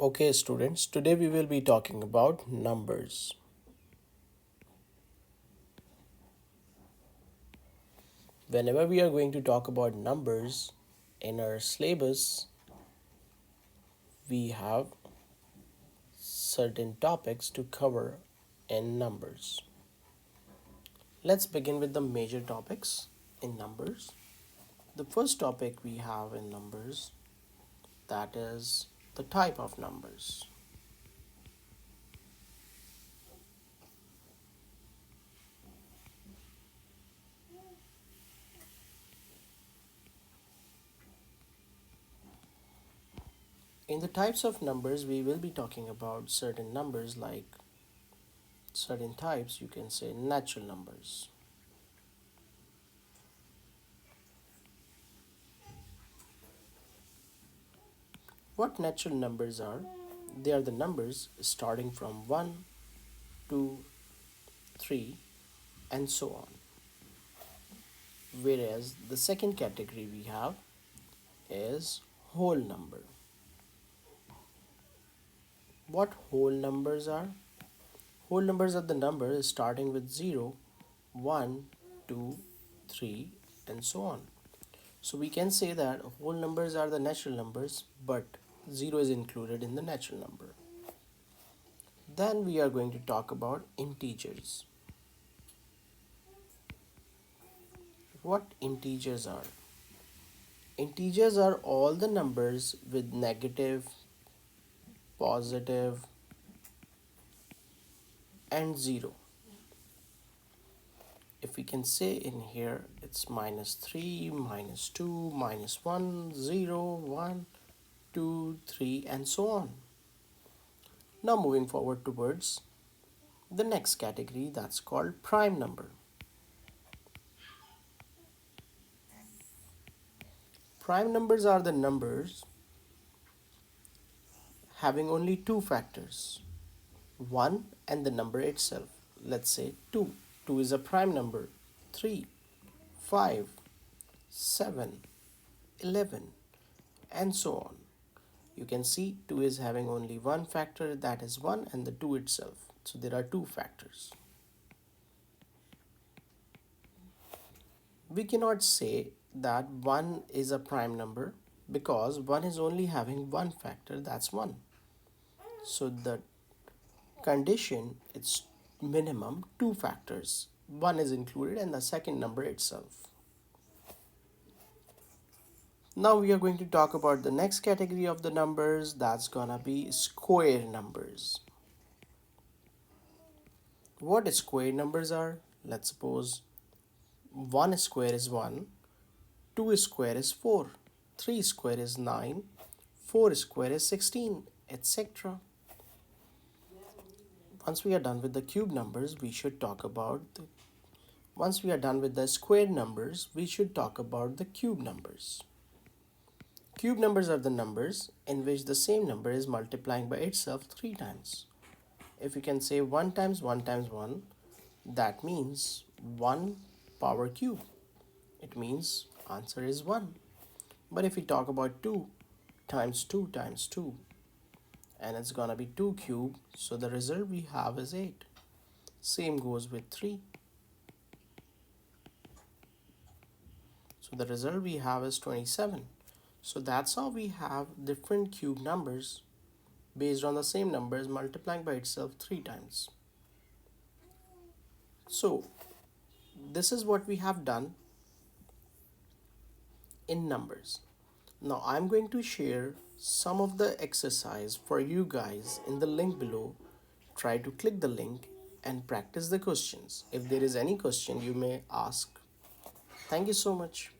Okay, students, today we will be talking about numbers. Whenever we are going to talk about numbers in our syllabus, we have certain topics to cover in numbers. Let's begin with the major topics in numbers. The first topic we have in numbers, that is the type of numbers. In the types of numbers, we will be talking about certain numbers like certain types, you can say natural numbers. What natural numbers are? They are the numbers starting from 1, 2, 3, and so on. Whereas the second category we have is whole number. What whole numbers are? Whole numbers are the numbers starting with 0, 1, 2, 3, and so on. So we can say that whole numbers are the natural numbers, but 0 is included in the natural number. Then we are going to talk about integers. What integers are? Integers are all the numbers with negative, positive, and 0. If we can say in here, it's minus 3, minus 2, minus 1, 0, 1, 2, 3, and so on. Now moving forward towards the next category, that's called prime number. Prime numbers are the numbers having only two factors, 1 and the number itself. Let's say 2. 2 is a prime number. 3, 5, 7, 11, and so on. You can see 2 is having only one factor, that is 1, and the 2 itself. So there are two factors. We cannot say that 1 is a prime number because 1 is only having one factor, that's 1. So the condition, it's minimum two factors. One is included and the second number itself. Now we are going to talk about the next category of the numbers, that's gonna be square numbers. What square numbers are? Let's suppose 1 square is 1, 2 square is 4, 3 square is 9, 4 square is 16, etc. Once we are done with the cube numbers, we should talk about once we are done with the square numbers, we should talk about the cube numbers. Cube numbers are the numbers in which the same number is multiplying by itself 3 times. If you can say 1 times 1 times 1, that means 1 power cube. It means answer is 1. But if we talk about 2 times 2 times 2, and it's gonna be 2 cube, so the result we have is 8. Same goes with 3. So the result we have is 27. So that's how we have different cube numbers based on the same numbers multiplying by itself 3 times. So this is what we have done in numbers. Now I'm going to share some of the exercise for you guys in the link below. Try to click the link and practice the questions. If there is any question you may ask. Thank you so much.